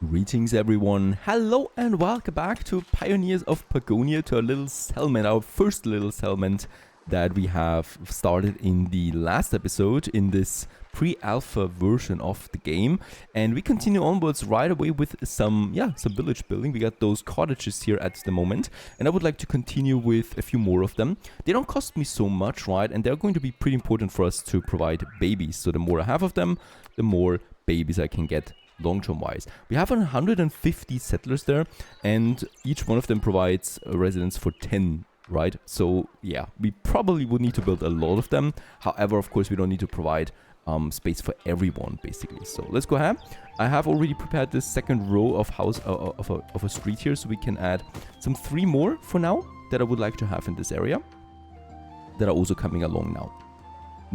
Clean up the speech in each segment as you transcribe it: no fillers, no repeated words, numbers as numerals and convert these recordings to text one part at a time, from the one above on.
Greetings everyone, hello and welcome back to Pioneers of Pagonia, to our little settlement, our first little settlement that we have started in the last episode in this pre-alpha version of the game. And we continue onwards right away with some village building. We got those cottages here at the moment, and I would like to continue with a few more of them. They don't cost me so much, right? And they're going to be pretty important for us to provide babies. So the more I have of them, the more babies I can get long-term wise. We have 150 settlers there, and each one of them provides a residence for 10, right? So yeah, we probably would need to build a lot of them. However, of course, we don't need to provide space for everyone, basically. So let's go ahead. I have already prepared this second row of house of a street here, so we can add some 3 more for now that I would like to have in this area that are also coming along now.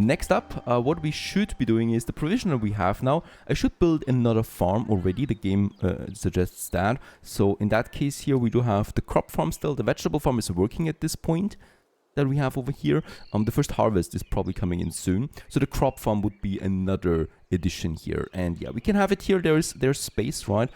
Next up, what we should be doing is the provision that we have now. I should build another farm already. The game suggests that. So in that case here, we do have the crop farm still. The vegetable farm is working at this point that we have over here. The first harvest is probably coming in soon. So the crop farm would be another addition here. And yeah, we can have it here. There's space, right?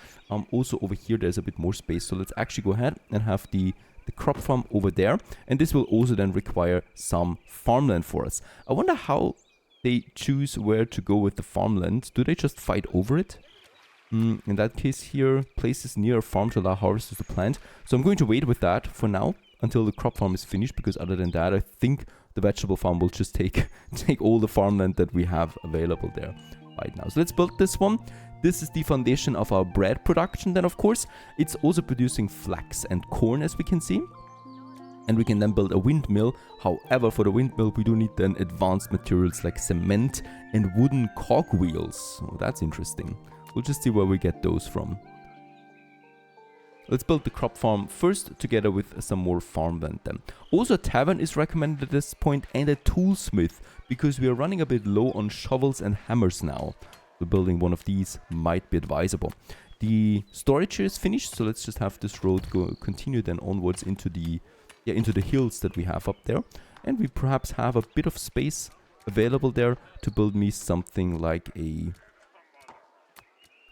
Also over here, there's a bit more space. So let's actually go ahead and have the crop farm over there, and this will also then require some farmland for us. I wonder how they choose where to go with the farmland. Do they just fight over it? In that case here, places near a farm to allow harvesters to plant. So I'm going to wait with that for now until the crop farm is finished, because other than that, I think the vegetable farm will just take all the farmland that we have available there right now. So let's build this one. This is the foundation of our bread production. Then, of course, it's also producing flax and corn, as we can see. And we can then build a windmill. However, for the windmill, we do need then advanced materials like cement and wooden cogwheels. Oh, that's interesting. We'll just see where we get those from. Let's build the crop farm first, together with some more farmland then. Also, a tavern is recommended at this point, and a toolsmith, because we are running a bit low on shovels and hammers now. So building one of these might be advisable. The storage here is finished, so let's just have this road continue then onwards into the hills that we have up there. And we perhaps have a bit of space available there to build me something like a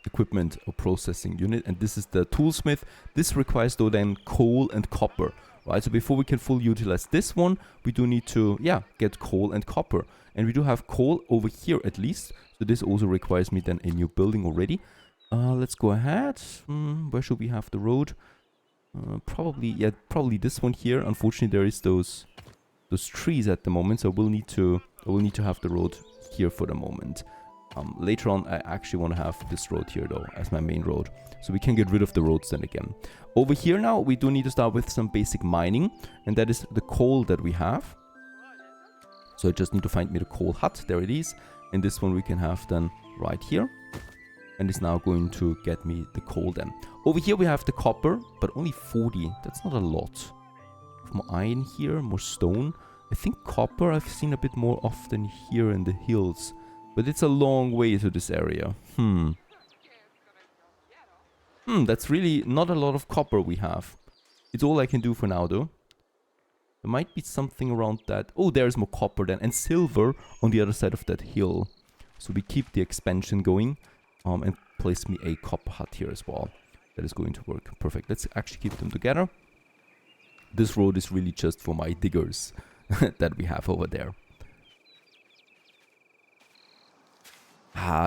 equipment or processing unit. And this is the toolsmith. This requires though then coal and copper, right? So before we can fully utilize this one, we do need to get coal and copper. And we do have coal over here at least. So this also requires me then a new building already. Let's go ahead. Where should we have the road? Probably this one here. Unfortunately, there is those trees at the moment, so I will need to have the road here for the moment. Later on, I actually want to have this road here though as my main road, so we can get rid of the roads then again. Over here now, we do need to start with some basic mining, and that is the coal that we have. So I just need to find me the coal hut. There it is. And this one we can have then right here. And it's now going to get me the coal then. Over here we have the copper, but only 40. That's not a lot. More iron here, more stone. I think copper I've seen a bit more often here in the hills. But it's a long way to this area. That's really not a lot of copper we have. It's all I can do for now though. There might be something around that. Oh, there's more copper then. And silver on the other side of that hill. So we keep the expansion going. And place me a copper hut here as well. That is going to work. Perfect. Let's actually keep them together. This road is really just for my diggers that we have over there.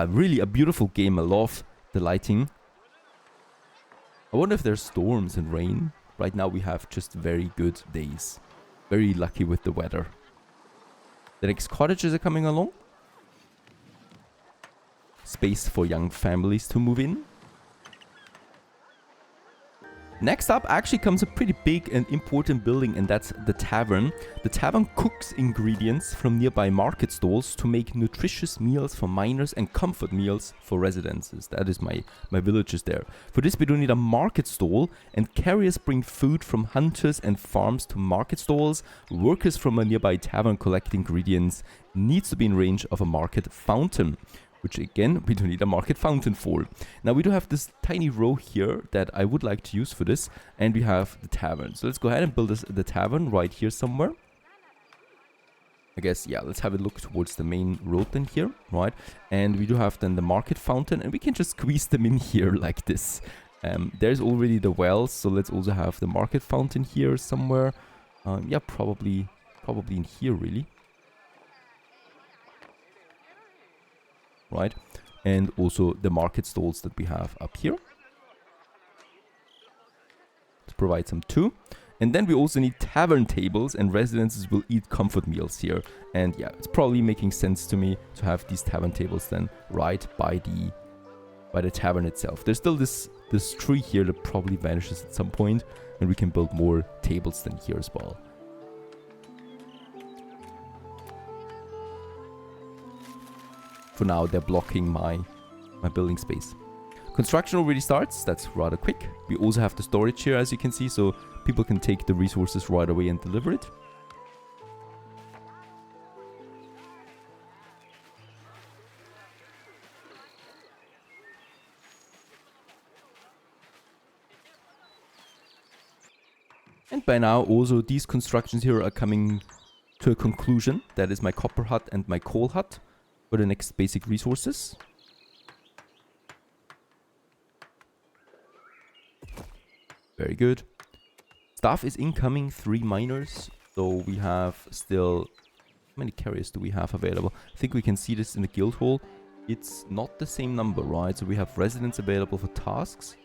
Really a beautiful game. I love the lighting. I wonder if there's storms and rain. Right now we have just very good days. Very lucky with the weather. The next cottages are coming along. Space for young families to move in. Next up actually comes a pretty big and important building, and that's the tavern. The tavern cooks ingredients from nearby market stalls to make nutritious meals for miners and comfort meals for residences. That is my villages there. For this we do need a market stall, and carriers bring food from hunters and farms to market stalls. Workers from a nearby tavern collect ingredients. Needs to be in range of a market fountain, which again, we do need a market fountain for. Now we do have this tiny row here that I would like to use for this, and we have the tavern. So let's go ahead and build the tavern right here somewhere. I guess, yeah, let's have a look towards the main road then here, right? And we do have then the market fountain, and we can just squeeze them in here like this. There's already the wells, so let's also have the market fountain here somewhere. Yeah, probably in here, really. Right? And also the market stalls that we have up here. Let's provide some too. And then we also need tavern tables, and residences will eat comfort meals here. And yeah, it's probably making sense to me to have these tavern tables then right by the tavern itself. There's still this tree here that probably vanishes at some point, and we can build more tables then here as well. For now, they're blocking my building space. Construction already starts. That's rather quick. We also have the storage here, as you can see, so people can take the resources right away and deliver it. And by now, also, these constructions here are coming to a conclusion. That is my copper hut and my coal hut for the next basic resources. Very good. Staff is incoming, 3 miners. So we have still... How many carriers do we have available? I think we can see this in the guild hall. It's not the same number, right? So we have residents available for tasks.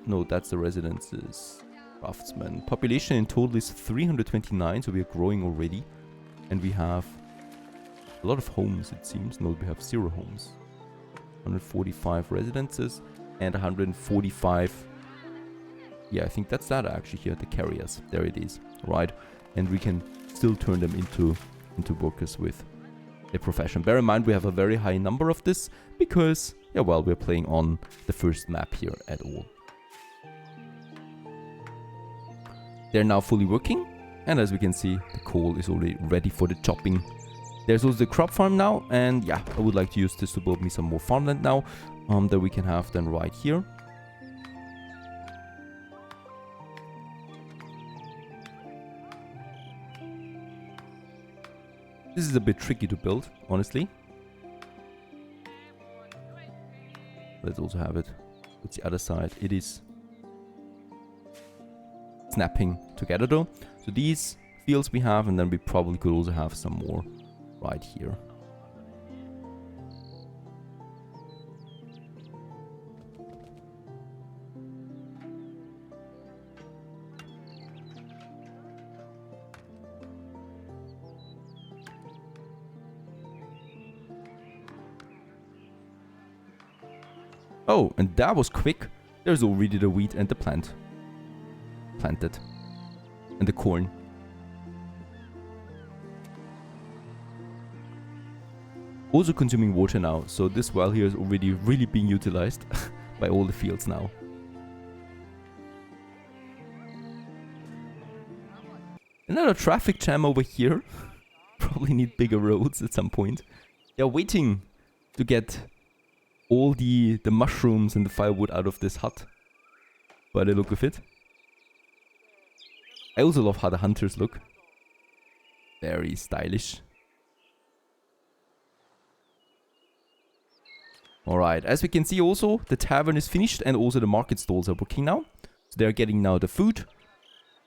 No, that's the residences. Craftsmen. Population in total is 329, so we are growing already. And we have a lot of homes, it seems. No, we have 0 homes. 145 residences and 145... Yeah, I think that's that actually here, the carriers. There it is, right? And we can still turn them into workers with a profession. Bear in mind, we have a very high number of this because, yeah, well, we're playing on the first map here at all. They're now fully working, and as we can see, the coal is already ready for the chopping. There's also the crop farm now, and yeah, I would like to use this to build me some more farmland now, that we can have then right here. This is a bit tricky to build, honestly. Let's also have it. What's the other side? It is snapping together though. So these fields we have, and then we probably could also have some more right here. Oh, and that was quick. There's already the wheat and the plant planted. And the corn. Also consuming water now, so this well here is already really being utilized by all the fields now. Another traffic jam over here. Probably need bigger roads at some point. They're waiting to get all the mushrooms and the firewood out of this hut. By the look of it. I also love how the hunters look. Very stylish. Alright, as we can see also, the tavern is finished and also the market stalls are working now. So they're getting now the food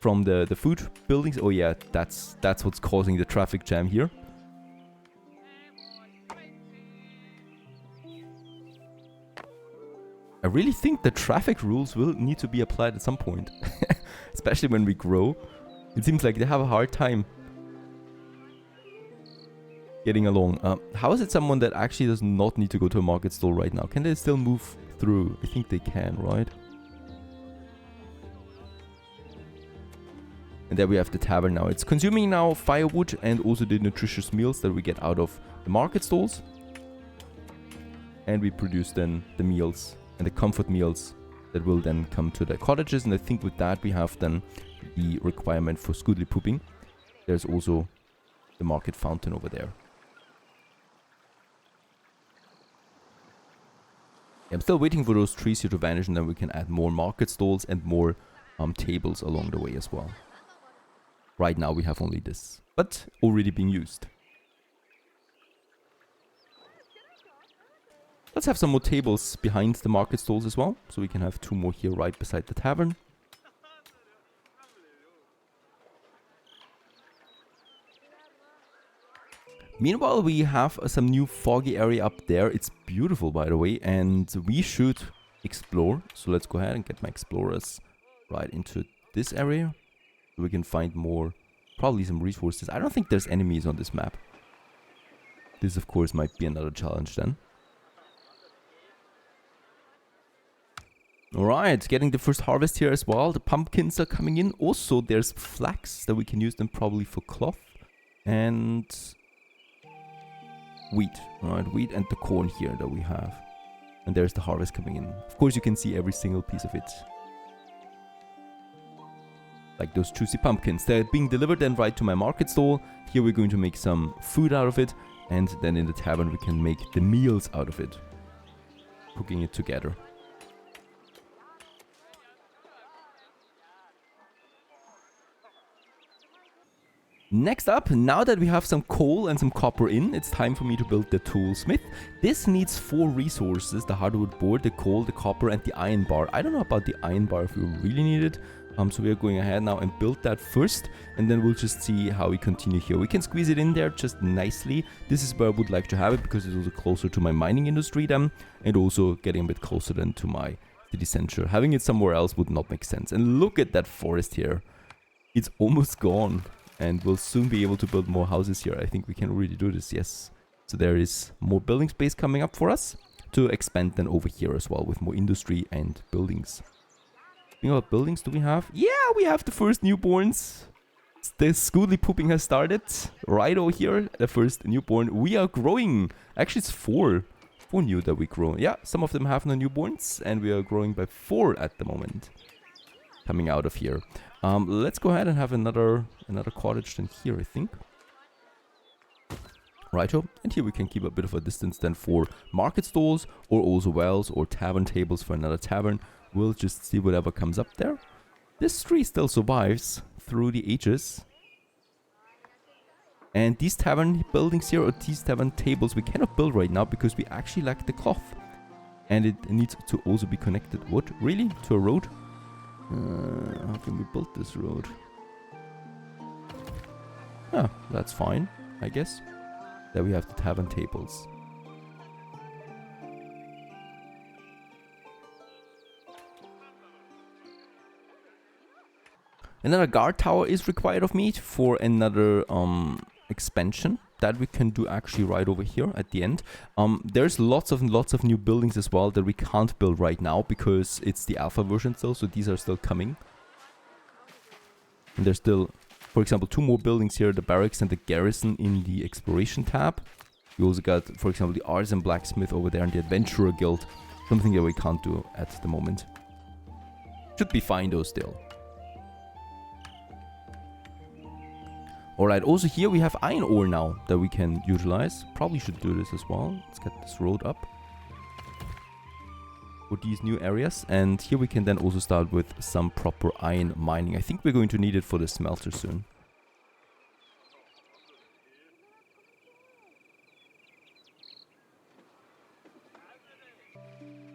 from the food buildings. Oh yeah, that's what's causing the traffic jam here. I really think the traffic rules will need to be applied at some point. Especially when we grow. It seems like they have a hard time getting along. How is it someone that actually does not need to go to a market stall right now? Can they still move through? I think they can, right? And there we have the tavern now. It's consuming now firewood and also the nutritious meals that we get out of the market stalls. And we produce then the meals and the comfort meals that will then come to the cottages. And I think with that we have then the requirement for scoodly pooping. There's also the market fountain over there. I'm still waiting for those trees here to vanish, and then we can add more market stalls and more tables along the way as well. Right now we have only this. but already being used. Let's have some more tables behind the market stalls as well, so we can have 2 more here right beside the tavern. Meanwhile, we have some new foggy area up there. It's beautiful, by the way, and we should explore. So let's go ahead and get my explorers right into this area, so we can find more, probably some resources. I don't think there's enemies on this map. This, of course, might be another challenge then. Alright, getting the first harvest here as well. The pumpkins are coming in. Also, there's flax that we can use them probably for cloth. And wheat. Alright, wheat and the corn here that we have. And there's the harvest coming in. Of course, you can see every single piece of it. Like those juicy pumpkins. They're being delivered then right to my market stall. Here we're going to make some food out of it. And then in the tavern we can make the meals out of it. Cooking it together. Next up, now that we have some coal and some copper in, it's time for me to build the Toolsmith. This needs 4 resources: the hardwood board, the coal, the copper and the iron bar. I don't know about the iron bar if we really need it. So we are going ahead now and build that first, and then we'll just see how we continue here. We can squeeze it in there just nicely. This is where I would like to have it, because it's also closer to my mining industry then, and also getting a bit closer then to my city center. Having it somewhere else would not make sense. And look at that forest here. It's almost gone. And we'll soon be able to build more houses here. I think we can really do this, yes. So there is more building space coming up for us to expand then over here as well with more industry and buildings. Speaking of buildings, do we have? Yeah, we have the first newborns. The Scoodly pooping has started. Right over here, the first newborn. We are growing. Actually, it's 4. 4 new that we grow. Yeah, some of them have no newborns, and we are growing by 4 at the moment. Coming out of here. Let's go ahead and have another cottage than here, I think. Righto. And here we can keep a bit of a distance then for market stalls, or also wells or tavern tables for another tavern. We'll just see whatever comes up there. This tree still survives through the ages. And these tavern buildings here, or these tavern tables, we cannot build right now because we actually lack the cloth. And it needs to also be connected, what? Really? To a road? How can we build this road? Ah, that's fine, I guess. There we have the tavern tables. Another guard tower is required of me for another expansion that we can do actually right over here at the end. There's lots of new buildings as well that we can't build right now because it's the alpha version still, so these are still coming. And there's still, for example, 2 more buildings here, the barracks and the garrison in the exploration tab. We also got, for example, the artisan blacksmith over there and the adventurer guild, something that we can't do at the moment. Should be fine though still. Alright, also here we have iron ore now that we can utilize. Probably should do this as well. Let's get this road up for these new areas. And here we can then also start with some proper iron mining. I think we're going to need it for the smelter soon.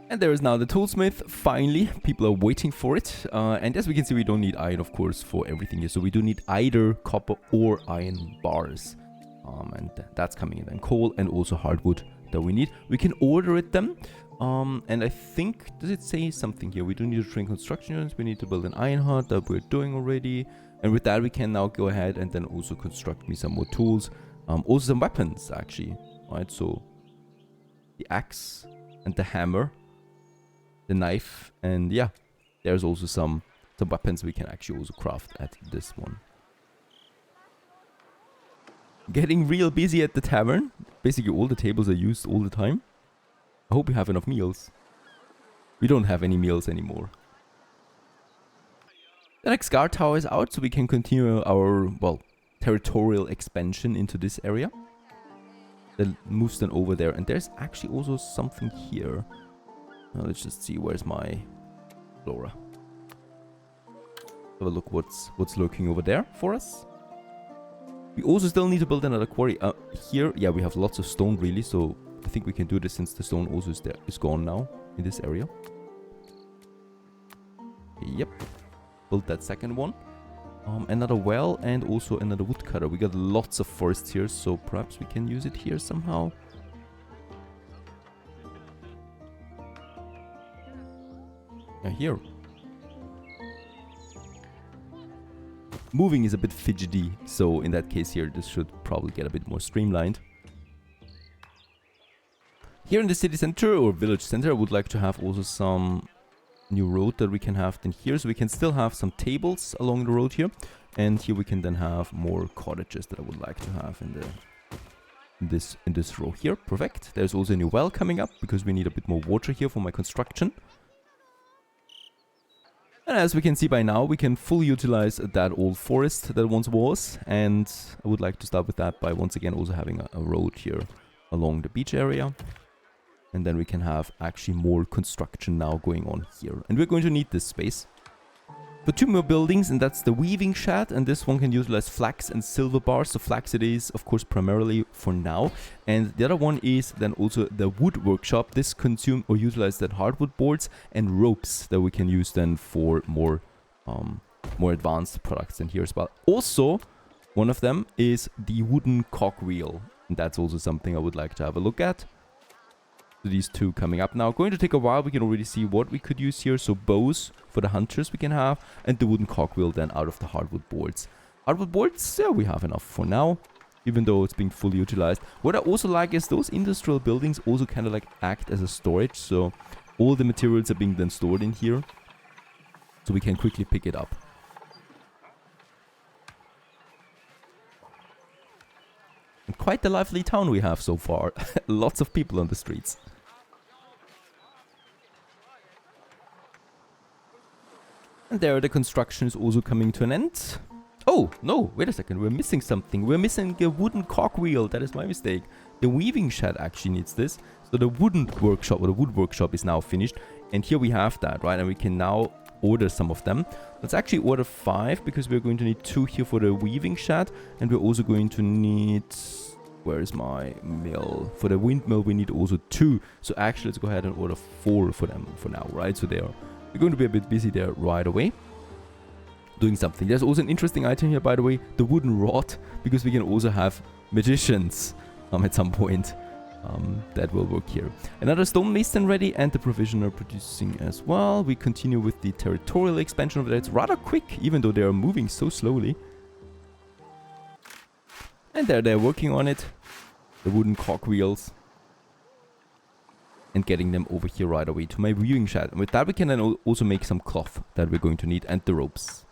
And there is now the Toolsmith, finally. People are waiting for it. And as we can see, we don't need iron, of course, for everything here. So we do need either copper or iron bars. And that's coming in then. Coal and also hardwood that we need. We can order it then. And I think, does it say something here? We do need to train construction units. We need to build an iron hut that we're doing already. And with that, we can now go ahead and then also construct me some more tools. Also some weapons, actually. Right, so the axe and the hammer. The knife, and yeah, there's also some weapons we can actually also craft at this one. Getting real busy at the tavern. Basically all the tables are used all the time. I hope we have enough meals. We don't have any meals anymore. The next guard tower is out, so we can continue our, well, territorial expansion into this area. That moves then over there, and there's actually also something here. Let's just see, where's my flora. Have a look what's lurking over there for us. We also still need to build another quarry. Here, yeah, we have lots of stone really, so I think we can do this since the stone also is gone now in this area. Yep. Build that second one. Another well and also another woodcutter. We got lots of forest here, so perhaps we can use it here somehow. Here. Moving is a bit fidgety, so in that case here, this should probably get a bit more streamlined. Here in the city center or village center, I would like to have also some new road that we can have then here, so we can still have some tables along the road here, and here we can then have more cottages that I would like to have in this row here. Perfect. There's also a new well coming up because we need a bit more water here for my construction. And as we can see by now, we can fully utilize that old forest that once was, and I would like to start with that by once again also having a road here along the beach area. And then we can have actually more construction now going on here. And we're going to need this space for 2 more buildings, and that's the weaving shed, and this one can utilize flax and silver bars. So flax it is, of course, primarily for now. And the other one is then also the wood workshop. This consume or utilize that hardwood boards and ropes that we can use then for more advanced products in here as well. Also, one of them is the wooden cogwheel, and that's also something I would like to have a look at. These two coming up now. Going to take a while. We can already see what we could use here. So bows for the hunters we can have, and the wooden cogwheel then out of the hardwood boards. Hardwood boards, yeah, we have enough for now, even though it's being fully utilized. What I also like is those industrial buildings also kind of like act as a storage. So all the materials are being then stored in here, so we can quickly pick it up. And quite the lively town we have so far. Lots of people on the streets. And there the construction is also coming to an end. Oh, no, wait a second. We're missing something. We're missing a wooden cogwheel. That is my mistake. The weaving shed actually needs this. So the wooden workshop or the wood workshop is now finished. And here we have that, right? And we can now order some of them. Let's actually order 5 because we're going to need 2 here for the weaving shed. And we're also going to need... Where is my mill? For the windmill we need also 2. So actually let's go ahead and order 4 for them for now, right? So we're going to be a bit busy there right away, doing something. There's also an interesting item here, by the way, the wooden rod, because we can also have magicians at some point. That will work here. Another stonemason ready, and the provisioner producing as well. We continue with the territorial expansion of that. It's rather quick, even though they are moving so slowly. And there they're working on it. The wooden cogwheels. And getting them over here right away to my viewing shed. And with that we can then also make some cloth that we're going to need, and the ropes.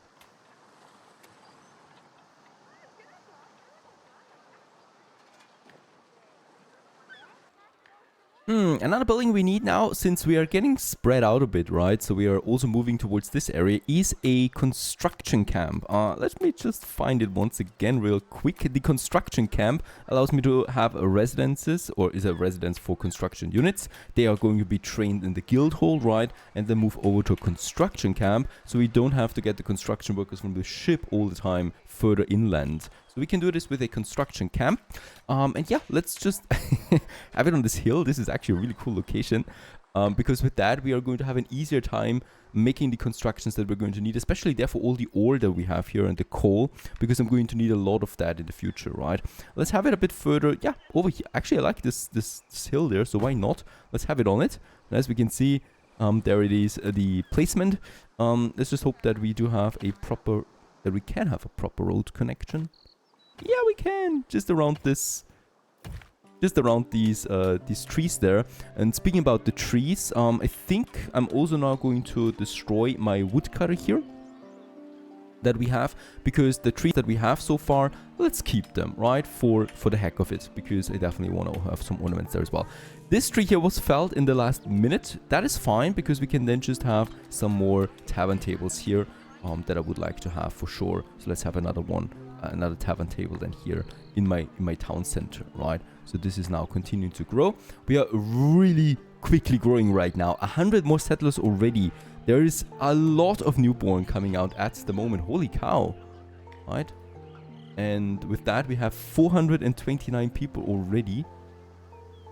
Another building we need now, since we are getting spread out a bit, right? So we are also moving towards this area, is a construction camp. Let me just find it once again real quick. The construction camp allows me to have residences, or is a residence for construction units. They are going to be trained in the guild hall, right? And then move over to a construction camp, so we don't have to get the construction workers from the ship all the time further inland. So we can do this with a construction camp. And yeah, let's just have it on this hill. This is actually a really cool location. Because with that, we are going to have an easier time making the constructions that we're going to need, especially there for all the ore that we have here and the coal, because I'm going to need a lot of that in the future, right? Let's have it a bit further. Yeah, over here. Actually, I like this hill there, so why not? Let's have it on it. And as we can see, there it is, the placement. Let's just hope that we do have a proper... that we can have a proper road connection. Yeah, we can. Just around this, just around these trees there. And speaking about the trees, I think I'm also now going to destroy my woodcutter here that we have, because the trees that we have so far, let's keep them, right, for the heck of it, because I definitely want to have some ornaments there as well. This tree here was felled in the last minute. That is fine, because we can then just have some more tavern tables here that I would like to have for sure. So let's have another one, another tavern table then here in my town center, right? So this is now continuing to grow. We are really quickly growing right now. 100 more settlers already. There is a lot of newborn coming out at the moment. Holy cow, right? And with that, we have 429 people already.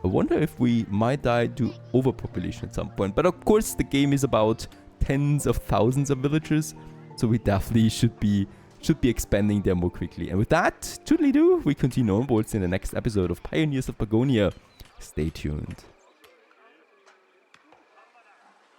I wonder if we might die to overpopulation at some point. But of course, the game is about tens of thousands of villagers. So we definitely should be expanding there more quickly. And with that, toodly-doo, we continue onwards in the next episode of Pioneers of Pagonia. Stay tuned.